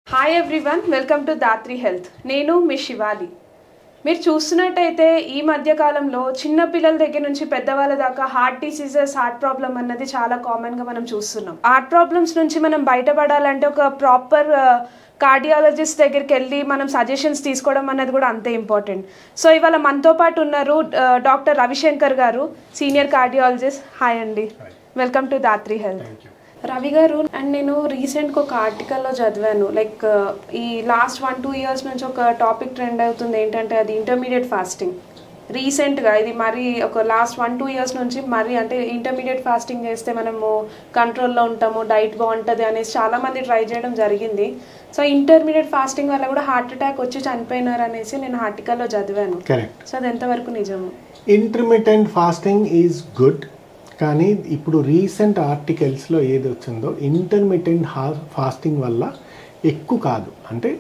Hi everyone, welcome to Dhatri health. నేను మీ శివాలి. మీరు చూస్తున్నట్టయితే ఈ మధ్యకాలంలో చిన్న పిల్లల దగ్గర నుంచి పెద్దవాళ్ళ దాకా హార్ట్ డిసీజెస్, హార్ట్ ప్రాబ్లం అన్నది చాలా కామన్గా మనం చూస్తున్నాం. హార్ట్ ప్రాబ్లమ్స్ నుంచి మనం బయటపడాలంటే ఒక ప్రాపర్ కార్డియాలజిస్ట్ దగ్గరికి వెళ్ళి మనం సజెషన్స్ తీసుకోవడం అన్నది కూడా అంతే ఇంపార్టెంట్. సో ఇవాళ మనతో పాటు ఉన్నారు డాక్టర్ రవిశంకర్ గారు, సీనియర్ కార్డియాలజిస్ట్. హాయ్ అండి, welcome to Dhatri health. Ravi గారు, అండ్ నేను రీసెంట్గా ఒక ఆర్టికల్లో చదివాను, లైక్ ఈ లాస్ట్ 1-2 ఇయర్స్ నుంచి ఒక టాపిక్ ట్రెండ్ అవుతుంది. ఏంటంటే అది ఇంటర్మీడియట్ ఫాస్టింగ్. రీసెంట్గా ఇది మరి ఒక లాస్ట్ 1-2 ఇయర్స్ నుంచి మరి అంటే ఇంటర్మీడియట్ ఫాస్టింగ్ చేస్తే మనము కంట్రోల్లో ఉంటాము, డైట్ బాగుంటుంది అనేసి చాలామంది ట్రై చేయడం జరిగింది. సో ఇంటర్మీడియట్ ఫాస్టింగ్ వల్ల కూడా హార్ట్ అటాక్ వచ్చి చనిపోయినారు అనేసి నేను ఆర్టికల్లో చదివాను. సో అది ఎంతవరకు నిజము? ఇంటర్మిటెంట్ ఫాస్టింగ్ ఈజ్ గుడ్, కానీ ఇప్పుడు రీసెంట్ ఆర్టికల్స్లో ఏది వచ్చిందో ఇంటర్మిటెంట్ ఫాస్టింగ్ వల్ల ఎక్కువ కాదు, అంటే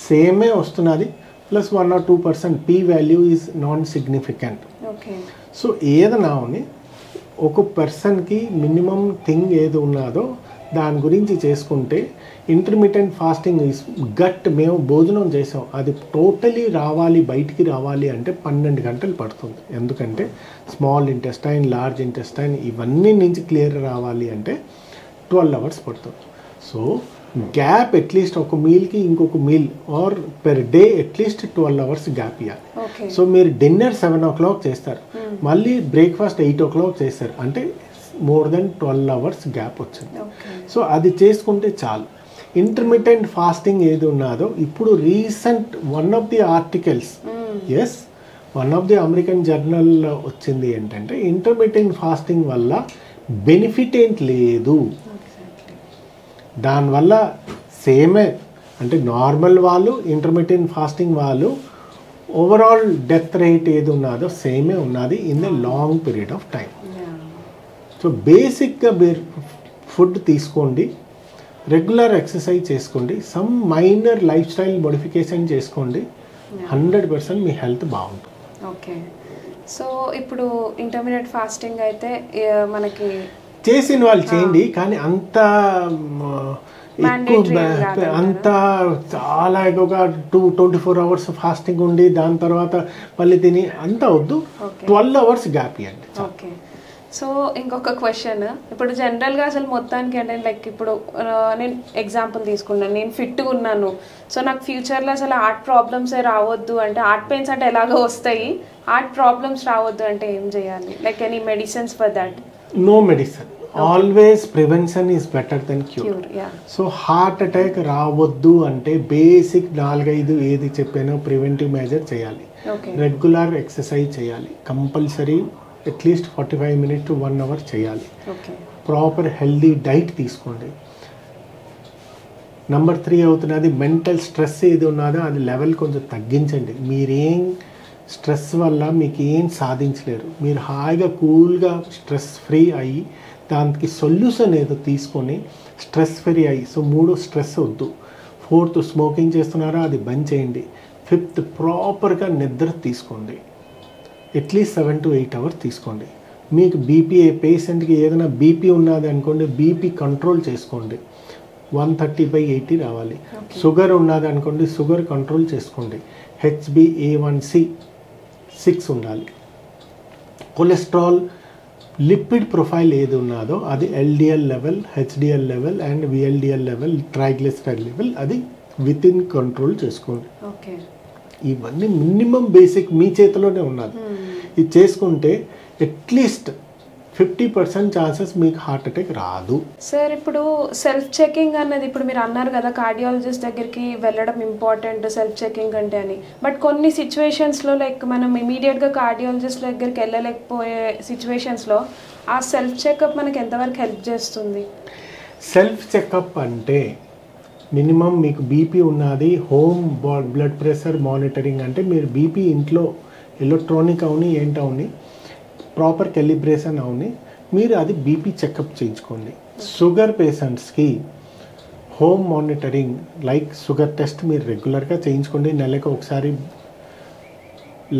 సేమే వస్తున్నది, plus 1 or 2% P value is non significant. So ఏదైనా ఒక పర్సన్కి మినిమం థింగ్ ఏది ఉన్నదో దాని గురించి చేసుకుంటే ఇంటర్మిటెంట్ ఫాస్టింగ్ ఈజ్ గట్. మేము భోజనం చేసాం, అది టోటలీ రావాలి, బయటికి రావాలి అంటే 12 గంటలు పడుతుంది. ఎందుకంటే స్మాల్ ఇంటెస్టైన్, లార్జ్ ఇంటెస్టైన్ ఇవన్నీ నుంచి క్లియర్ రావాలి అంటే 12 అవర్స్ పడుతుంది. సో గ్యాప్ అట్లీస్ట్ ఒక మీల్కి ఇంకొక meal or per day at least 12 hours gap ఇవ్వాలి. సో మీరు డిన్నర్ 7 o'clock చేస్తారు, మళ్ళీ బ్రేక్ఫాస్ట్ 8 o'clock చేస్తారు, అంటే మోర్ దెన్ 12 అవర్స్ గ్యాప్ వచ్చింది. సో అది చేసుకుంటే చాలు. ఇంటర్మిటెంట్ ఫాస్టింగ్ ఏది ఉన్నదో ఇప్పుడు recent one of the American journal వచ్చింది ఏంటంటే ఇంటర్మిటెంట్ ఫాస్టింగ్ వల్ల బెనిఫిట్ ఏంటి లేదు, దానివల్ల సేమే అంటే నార్మల్ వాళ్ళు ఇంటర్మిటెంట్ ఫాస్టింగ్ వాళ్ళు ఓవరాల్ డెత్ రేట్ ఏది ఉన్నదో సేమే ఉన్నది in the long period of time. So బేసిక్గా మీరు ఫుడ్ తీసుకోండి, రెగ్యులర్ ఎక్సర్సైజ్ చేసుకోండి, some minor lifestyle modification చేసుకోండి, 100% మీ హెల్త్ బాగుంటుంది. ఓకే, సో ఇప్పుడు ఇంటర్మీడియట్ ఫాస్టింగ్ అయితే మనకి చేసిన వాళ్ళు చేయండి, కానీ అంత అంత చాలా ఒక 24 hours ఫాస్టింగ్ ఉండి దాని తర్వాత మళ్ళీ తిని అంత వద్దు. 12 hours గ్యాప్ ఇవ్వండి. ఓకే, సో ఇంకొక క్వశ్చన్, ఇప్పుడు జనరల్గా అసలు మొత్తానికి అంటే లైక్ ఇప్పుడు నేను ఎగ్జాంపుల్ తీసుకున్నాను, నేను ఫిట్గా ఉన్నాను, సో నాకు ఫ్యూచర్లో అసలు హార్ట్ ప్రాబ్లమ్సే రావద్దు అంటే, హార్ట్ పెయిన్స్ అంటే ఎలాగో వస్తాయి, హార్ట్ ప్రాబ్లమ్స్ రావద్దు అంటే ఏం చేయాలి? Like any medicines for that? No medicine, always prevention is better than cure. So heart attack రావద్దు అంటే బేసిక్ 4-5 ఏది చెప్పానో ప్రివెంటివ్ మెజర్ చేయాలి, రెగ్యులర్ ఎక్సర్సైజ్ చేయాలి, compulsory at least 45 minutes to 1 hour చేయాలి, ప్రాపర్ హెల్దీ డైట్ తీసుకోండి. నెంబర్ 3 అవుతున్నది మెంటల్ స్ట్రెస్ ఏది ఉన్నదో అది లెవెల్ కొంచెం తగ్గించండి. మీరేం స్ట్రెస్ వల్ల మీకు ఏం సాధించలేరు, మీరు హాయిగా కూల్గా స్ట్రెస్ ఫ్రీ అయ్యి దానికి సొల్యూషన్ ఏదో తీసుకొని స్ట్రెస్ ఫ్రీ అయ్యి. సో 3 స్ట్రెస్ వద్దు. 4th స్మోకింగ్ చేస్తున్నారా అది బంద్ చేయండి. 5th ప్రాపర్గా నిద్ర తీసుకోండి, అట్లీస్ట్ 7 to 8 hours తీసుకోండి. మీకు బీపీ పేషెంట్కి ఏదైనా బీపీ ఉన్నది అనుకోండి, బీపీ కంట్రోల్ చేసుకోండి, 130/80 రావాలి. షుగర్ ఉన్నది అనుకోండి, షుగర్ కంట్రోల్ చేసుకోండి, HbA1c 6 ఉండాలి. కొలెస్ట్రాల్ లిపిడ్ ప్రొఫైల్ ఏది ఉన్నదో అది LDL level, HDL level and VLDL level, triglyceride level అది విత్ ఇన్ కంట్రోల్ చేసుకోండి. ఇవన్నీ మినిమం బేసిక్ మీ చేతిలోనే ఉన్నది. ఇది చేసుకుంటే అట్లీస్ట్ 50% ఛాన్సెస్ మీకు హార్ట్ అటాక్ రాదు. సార్, ఇప్పుడు సెల్ఫ్ చెకింగ్ అన్నది ఇప్పుడు మీరు అన్నారు కదా, కార్డియాలజిస్ట్ దగ్గరికి వెళ్ళడం ఇంపార్టెంట్ సెల్ఫ్ చెకింగ్ అంటే అని, బట్ కొన్ని సిచ్యువేషన్స్లో లైక్ మనం ఇమీడియట్గా కార్డియాలజిస్ట్ దగ్గరికి వెళ్ళలేకపోయే సిచ్యువేషన్స్లో ఆ సెల్ఫ్ చెకప్ మనకి ఎంతవరకు హెల్ప్ చేస్తుంది? సెల్ఫ్ చెకప్ అంటే మినిమం మీకు బీపీ ఉన్నది, హోమ్ బ్లడ్ ప్రెషర్ మానిటరింగ్ అంటే మీరు బీపీ ఇంట్లో ఎలక్ట్రానిక్ అవుని ఏంటవుని ప్రాపర్ కెలిబ్రేషన్ అవుని మీరు అది బీపీ చెకప్ చేయించుకోండి. షుగర్ పేషెంట్స్కి home monitoring like sugar test మీరు రెగ్యులర్గా చేయించుకోండి, నెలకు ఒకసారి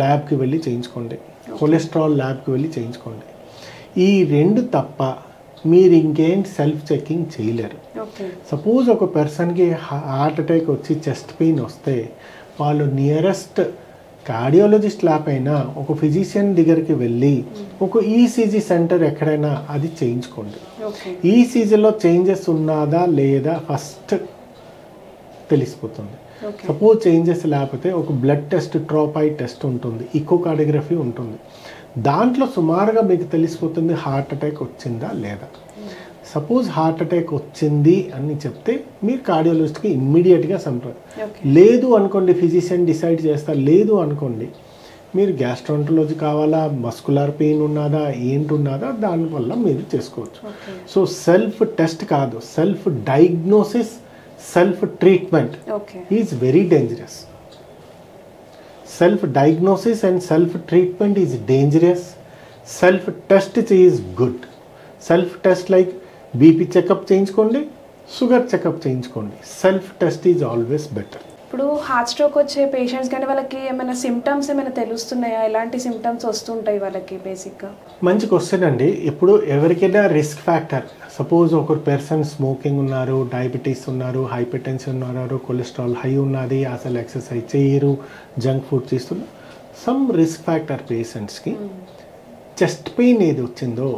ల్యాబ్కి వెళ్ళి చేయించుకోండి, కొలెస్ట్రాల్ ల్యాబ్కి వెళ్ళి చేయించుకోండి. ఈ 2 తప్ప మీరు ఇంకేం సెల్ఫ్ చెకింగ్ చేయలేరు. ఓకే. సపోజ్ ఒక పర్సన్కి హార్ట్ అటాక్ వచ్చి చెస్ట్ పెయిన్ వస్తే వాళ్ళు నియరెస్ట్ కార్డియాలజిస్ట్ ల్యాబ్ అయినా ఒక ఫిజిషియన్ దగ్గరికి వెళ్ళి ఒక ఈసీజీ సెంటర్ ఎక్కడైనా అది చేయించుకోండి. ఓకే. ఈసీజీలో చేంజెస్ ఉన్నదా లేదా ఫస్ట్ తెలిసిపోతుంది. ఓకే. సపోజ్ చేంజెస్ లేకపోతే ఒక బ్లడ్ టెస్ట్, ట్రోపాయిడ్ టెస్ట్ ఉంటుంది, ఇకోకార్డియోగ్రఫీ ఉంటుంది. దాంట్లో సుమారుగా మీకు తెలిసిపోతుంది హార్ట్ అటాక్ వచ్చిందా లేదా. సపోజ్ హార్ట్ అటాక్ వచ్చింది అని చెప్తే మీరు కార్డియాలజిస్ట్కి ఇమ్మీడియట్గా ఓకే. లేదు అనుకోండి, ఫిజిషియన్ డిసైడ్ చేస్తారు. లేదు అనుకోండి, మీరు గ్యాస్ట్రాంట్రాలజీ కావాలా, మస్కులర్ పెయిన్ ఉన్నదా, ఏంటి ఉన్నదా, దానివల్ల మీరు చేసుకోవచ్చు. ఓకే. సో సెల్ఫ్ టెస్ట్ కాదు, self diagnosis, self treatment okay. Is very dangerous. Self diagnosis and self treatment is dangerous. Self test is good. Self test like BP checkup చేయించుకోండి, sugar checkup చేయించుకోండి. Self test is always better. ఇప్పుడు heart stroke వచ్చే patients కానీ వాళ్ళకి ఏమైనా symptoms ఏమైనా తెలుస్తున్నాయా? ఎలాంటి symptoms వస్తుంటాయి వాళ్ళకి బేసిక్గా? మంచి క్వశ్చన్ అండి. ఇప్పుడు ఎవరికైనా రిస్క్ ఫ్యాక్టర్, సపోజ్ ఒక పర్సన్ స్మోకింగ్ ఉన్నారు, డయాబెటీస్ ఉన్నారు, హైపర్ టెన్షన్ ఉన్నారు, కొలెస్ట్రాల్ హై ఉన్నది, అసలు ఎక్సర్సైజ్ చేయరు, జంక్ ఫుడ్ చేస్తున్నారు, సమ్ రిస్క్ ఫ్యాక్టర్ పేషెంట్స్కి చెస్ట్ పెయిన్ ఏది వచ్చిందో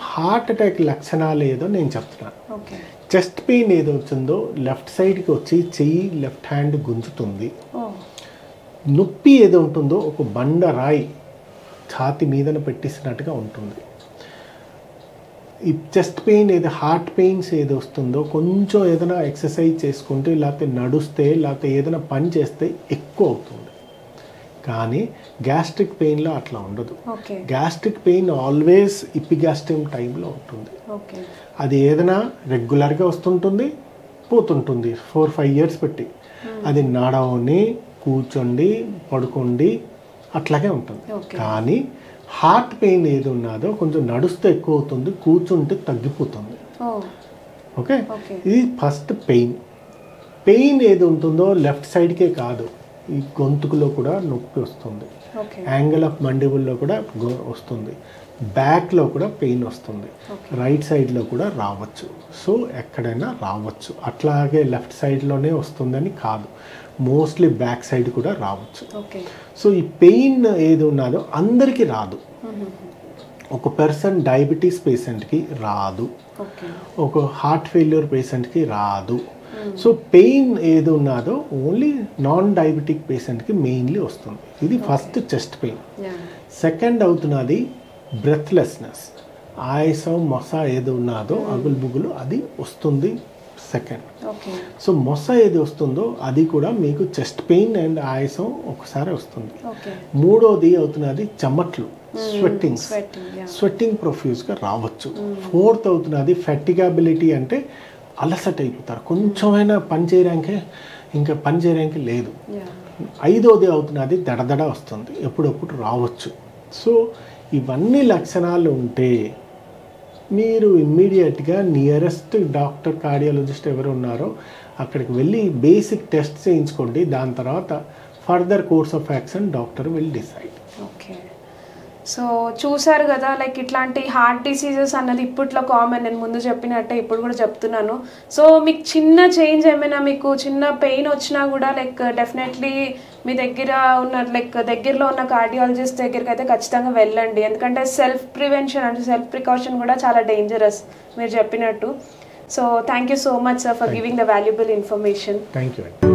హార్ట్ అటాక్ లక్షణాలు ఏదో నేను చెప్తున్నాను. ఓకే. చెస్ట్ పెయిన్ ఏదో వచ్చిందో లెఫ్ట్ సైడ్కి వచ్చి చెయ్యి, లెఫ్ట్ హ్యాండ్ గుంజుతుంది. నొప్పి ఏదో ఉంటుందో ఒక బండ రాయి ఛాతి మీదన పెట్టేసినట్టుగా ఉంటుంది. ఈ చెస్ట్ పెయిన్ ఏదో, హార్ట్ పెయిన్స్ ఏదో వస్తుందో కొంచెం ఏదైనా ఎక్సర్సైజ్ చేసుకుంటే, లేకపోతే నడుస్తే, లేకపోతే ఏదైనా పని చేస్తే ఎక్కువ అవుతుంది. కానీ గ్యాస్ట్రిక్ పెయిన్లో అట్లా ఉండదు. గ్యాస్ట్రిక్ పెయిన్ ఆల్వేస్ ఇపిగాస్ట్రియం టైంలో ఉంటుంది. అది ఏదైనా రెగ్యులర్గా వస్తుంటుంది, పోతుంటుంది 4-5 years పెట్టి. అది నడవని, కూర్చోండి, పడుకోండి అట్లాగే ఉంటుంది. కానీ హార్ట్ పెయిన్ ఏది ఉన్నదో కొంచెం నడుస్తే ఎక్కువ అవుతుంది, కూర్చుంటే తగ్గిపోతుంది. ఓకే. ఇది ఫస్ట్ పెయిన్. పెయిన్ ఏది ఉంటుందో లెఫ్ట్ సైడ్కే కాదు, ఈ గొంతుకులో కూడా నొప్పి వస్తుంది, యాంగిల్ ఆఫ్ మండిబుల్లో కూడా వస్తుంది, బ్యాక్లో కూడా పెయిన్ వస్తుంది, రైట్ సైడ్లో కూడా రావచ్చు. సో ఎక్కడైనా రావచ్చు. అట్లాగే లెఫ్ట్ సైడ్లోనే వస్తుందని కాదు, మోస్ట్లీ బ్యాక్ సైడ్ కూడా రావచ్చు. సో ఈ పెయిన్ ఏది ఉన్నదో అందరికీ రాదు. ఒక పర్సన్ డయాబెటీస్ పేషెంట్కి రాదు, ఒక హార్ట్ ఫెయిల్యూర్ పేషెంట్కి రాదు. సో పెయిన్ ఏది ఉన్నదో ఓన్లీ నాన్ డయాబెటిక్ పేషెంట్కి మెయిన్లీ వస్తుంది. ఇది ఫస్ట్ చెస్ట్ పెయిన్. సెకండ్ అవుతున్నది బ్రెత్లెస్నెస్, ఆయాసం, మొస ఏది ఉన్నదో అగులు బుగులు అది వస్తుంది సెకండ్. సో మొస ఏది వస్తుందో అది కూడా మీకు చెస్ట్ పెయిన్ అండ్ ఆయాసం ఒకసారి వస్తుంది. మూడోది అవుతున్నది చెమట్లు, స్వెట్టింగ్ ప్రొఫ్యూజ్గా రావచ్చు. ఫోర్త్ అవుతున్నది ఫెటిగబిలిటీ, అంటే అలసట అయిపోతారు, కొంచెమైనా పని చేయడానికి లేదు. ఐదోది అవుతున్నది దడదడ వస్తుంది, ఎప్పుడప్పుడు రావచ్చు. సో ఇవన్నీ లక్షణాలు ఉంటే మీరు ఇమ్మీడియట్గా నియరెస్ట్ డాక్టర్, కార్డియాలజిస్ట్ ఎవరు ఉన్నారో అక్కడికి వెళ్ళి బేసిక్ టెస్ట్ చేయించుకోండి. దాని తర్వాత further course of action doctor will decide. Okay. So చూసారు కదా, లైక్ ఇట్లాంటి హార్ట్ డిసీజెస్ అన్నది ఇప్పట్లో కామన్. నేను ముందు చెప్పినట్టే ఇప్పుడు కూడా చెప్తున్నాను. సో మీకు చిన్న చేంజ్ ఏమైనా, మీకు చిన్న పెయిన్ వచ్చినా కూడా లైక్ డెఫినెట్లీ మీ దగ్గర ఉన్న దగ్గరలో ఉన్న కార్డియాలజిస్ట్ దగ్గరికి అయితే ఖచ్చితంగా వెళ్ళండి. ఎందుకంటే సెల్ఫ్ ప్రివెన్షన్ అంటే సెల్ఫ్ ప్రికాషన్ కూడా చాలా డేంజరస్ మీరు చెప్పినట్టు. So thank you so much sir for giving the valuable information. Thank you.